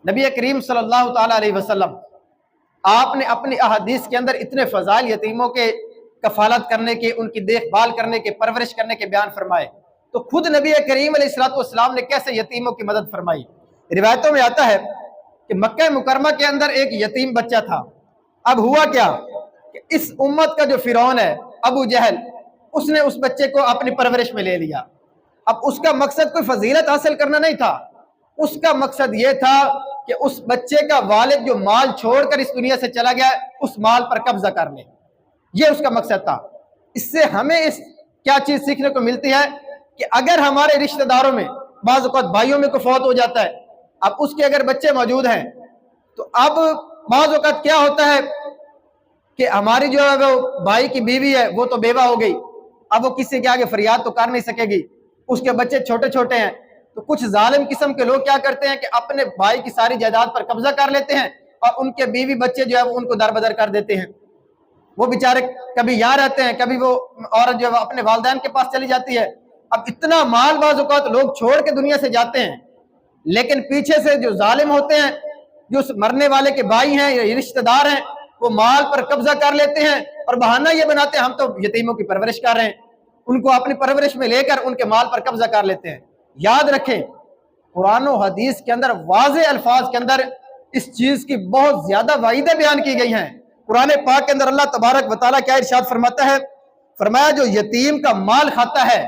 نبی کریم صلی اللہ تعالیٰ علیہ وسلم آپ نے اپنی احادیث کے اندر اتنے فضائل یتیموں کے کفالت کرنے کے، ان کی دیکھ بھال کرنے کے، پرورش کرنے کے بیان فرمائے، تو خود نبی کریم علیہ الصلوۃ والسلام نے کیسے یتیموں کی مدد فرمائی؟ روایتوں میں آتا ہے کہ مکہ مکرمہ کے اندر ایک یتیم بچہ تھا۔ اب ہوا کیا کہ اس امت کا جو فرعون ہے ابو جہل، اس نے اس بچے کو اپنی پرورش میں لے لیا۔ اب اس کا مقصد کوئی فضیلت حاصل کرنا نہیں تھا، اس کا مقصد یہ تھا کہ اس بچے کا والد جو مال چھوڑ کر اس دنیا سے چلا گیا اس مال پر قبضہ کر لے، یہ اس کا مقصد تھا۔ اس سے ہمیں کیا چیز سیکھنے کو ملتی ہے کہ اگر ہمارے رشتہ داروں میں بعض اوقات بھائیوں میں کوئی فوت ہو جاتا ہے، اب اس کے اگر بچے موجود ہیں تو اب بعض اوقات کیا ہوتا ہے کہ ہماری جو ہے وہ بھائی کی بیوی ہے وہ تو بیوہ ہو گئی، اب وہ کسی کے آگے فریاد تو کر نہیں سکے گی، اس کے بچے چھوٹے چھوٹے ہیں، تو کچھ ظالم قسم کے لوگ کیا کرتے ہیں کہ اپنے بھائی کی ساری جائیداد پر قبضہ کر لیتے ہیں اور ان کے بیوی بچے جو ہے وہ ان کو دربدر کر دیتے ہیں۔ وہ بیچارے کبھی یہاں رہتے ہیں، کبھی وہ عورت جو ہے اپنے والدین کے پاس چلی جاتی ہے۔ اب اتنا مال بعض اوقات لوگ چھوڑ کے دنیا سے جاتے ہیں، لیکن پیچھے سے جو ظالم ہوتے ہیں، جو مرنے والے کے بھائی ہیں یا رشتہ دار ہیں، وہ مال پر قبضہ کر لیتے ہیں اور بہانہ یہ بناتے ہیں ہم تو یتیموں کی پرورش کر رہے ہیں، ان کو اپنی پرورش میں لے کر ان کے مال پر قبضہ کر لیتے ہیں۔ یاد رکھیں قرآن و حدیث کے اندر واضح الفاظ کے اندر اس چیز کی بہت زیادہ وعیدیں بیان کی گئی ہیں۔ قرآن پاک کے اندر اللہ تبارک و تعالیٰ کیا ارشاد فرماتا ہے؟ فرمایا جو یتیم کا مال کھاتا ہے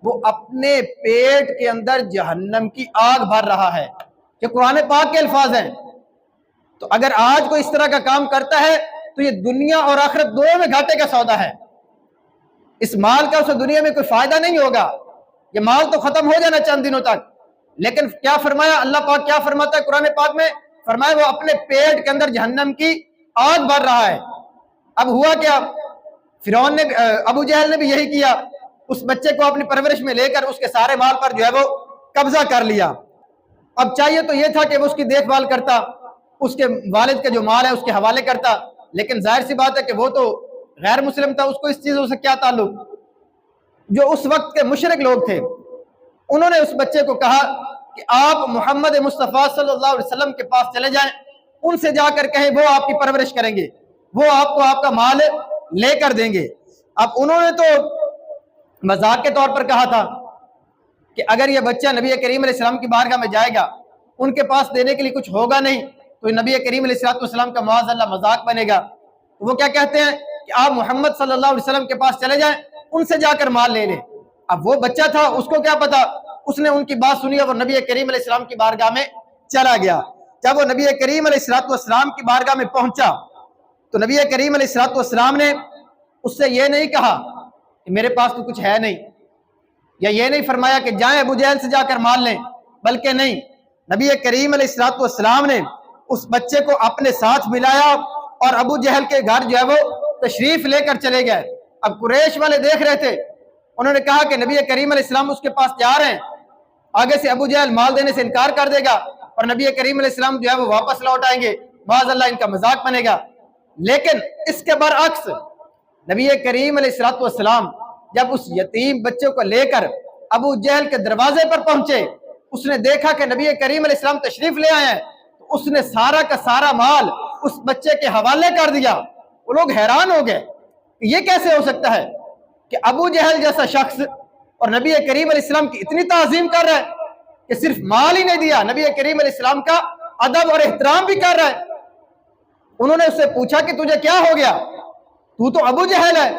وہ اپنے پیٹ کے اندر جہنم کی آگ بھر رہا ہے، یہ قرآن پاک کے الفاظ ہیں۔ تو اگر آج کوئی اس طرح کا کام کرتا ہے تو یہ دنیا اور آخرت دونوں میں گھاٹے کا سودا ہے۔ اس مال کا اسے دنیا میں کوئی فائدہ نہیں ہوگا، یہ مال تو ختم ہو جانا چند دنوں تک، لیکن کیا فرمایا اللہ پاک، کیا فرماتا ہے قرآن پاک میں؟ فرمایا وہ اپنے پیٹ کے اندر جہنم کی آگ بھر رہا ہے۔ اب ہوا کیا؟ فرعون نے، ابو جہل نے بھی یہی کیا، اس بچے کو اپنی پرورش میں لے کر اس کے سارے مال پر جو ہے وہ قبضہ کر لیا۔ اب چاہیے تو یہ تھا کہ وہ اس کی دیکھ بھال کرتا، اس کے والد کا جو مال ہے اس کے حوالے کرتا، لیکن ظاہر سی بات ہے کہ وہ تو غیر مسلم تھا، اس کو اس چیزوں سے کیا تعلق؟ جو اس وقت کے مشرک لوگ تھے انہوں نے اس بچے کو کہا کہ آپ محمد مصطفیٰ صلی اللہ علیہ وسلم کے پاس چلے جائیں، ان سے جا کر کہیں، وہ آپ کی پرورش کریں گے، وہ آپ کو آپ کا مال لے کر دیں گے۔ اب انہوں نے تو مذاق کے طور پر کہا تھا کہ اگر یہ بچہ نبی کریم علیہ السلام کی بارگاہ میں جائے گا، ان کے پاس دینے کے لیے کچھ ہوگا نہیں، تو نبی کریم علیہ السلام کا معاذ اللہ مذاق بنے گا۔ وہ کیا کہتے ہیں کہ آپ محمد صلی اللہ علیہ وسلم کے پاس چلے جائیں، ان سے جا کر مال لے لیں۔ اب وہ بچہ تھا، اس کو کیا پتا، اس نے ان کی بات سنی اور نبی کریم علیہ السلام کی بارگاہ میں چلا گیا۔ جب وہ نبی کریم علیہ السلام کی بارگاہ میں پہنچا تو نبی کریم علیہ السلام نے اس سے یہ نہیں کہا کہ میرے پاس تو کچھ ہے نہیں، یا یہ نہیں فرمایا کہ جائیں ابو جہل سے جا کر مال لیں، بلکہ نہیں، نبی کریم علیہ السلام نے اس بچے کو اپنے ساتھ ملایا اور ابو جہل کے گھر جو ہے وہ تشریف لے کر چلے گئے۔ اب قریش والے دیکھ رہے تھے، انہوں نے کہا کہ نبی کریم علیہ السلام اس کے پاس جا رہے ہیں، آگے سے ابو جہل مال دینے سے انکار کر دے گا اور نبی کریم علیہ السلام جو ہے وہ واپس لوٹ آئیں گے، معاذ اللہ ان کا مذاق بنے گا۔ لیکن اس کے برعکس نبی کریم علیہ السلام جب اس یتیم بچے کو لے کر ابو جہل کے دروازے پر پہنچے، اس نے دیکھا کہ نبی کریم علیہ السلام تشریف لے آئے ہیں، تو اس نے سارا کا سارا مال اس بچے کے حوالے کر دیا۔ وہ لوگ حیران ہو گئے کہ یہ کیسے ہو سکتا ہے کہ ابو جہل جیسا شخص اور نبی کریم علیہ السلام کی اتنی تعظیم کر رہا ہے کہ صرف مال ہی نہیں دیا، نبی کریم علیہ السلام کا ادب اور احترام بھی کر رہا ہے۔ انہوں نے اس سے پوچھا کہ تجھے کیا ہو گیا، تو تو ابو جہل ہے،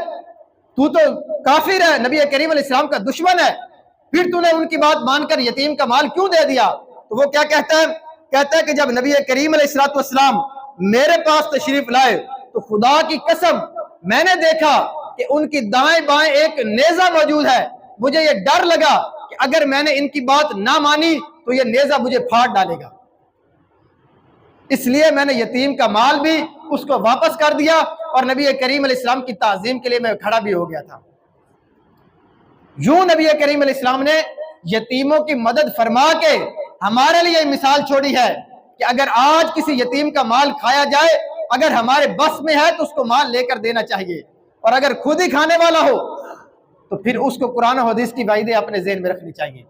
تو تو کافر ہے، نبی کریم علیہ السلام کا دشمن ہے، پھر تو نے ان کی بات مان کر یتیم کا مال کیوں دے دیا؟ تو وہ کیا کہتا ہے؟ کہتا ہے کہ جب نبی کریم علیہ السلام میرے پاس تشریف لائے تو خدا کی قسم میں نے دیکھا کہ ان کی دائیں بائیں ایک نیزہ موجود ہے، مجھے یہ ڈر لگا کہ اگر میں نے ان کی بات نہ مانی تو یہ نیزہ مجھے پھاڑ ڈالے گا، اس لیے میں نے یتیم کا مال بھی اس کو واپس کر دیا اور نبی کریم علیہ السلام کی تعظیم کے لیے میں کھڑا بھی ہو گیا تھا۔ یوں نبی کریم علیہ السلام نے یتیموں کی مدد فرما کے ہمارے لیے مثال چھوڑی ہے کہ اگر آج کسی یتیم کا مال کھایا جائے، اگر ہمارے بس میں ہے تو اس کو مال لے کر دینا چاہیے، اور اگر خود ہی کھانے والا ہو تو پھر اس کو قرآن و حدیث کی وعیدیں اپنے ذہن میں رکھنی چاہیے۔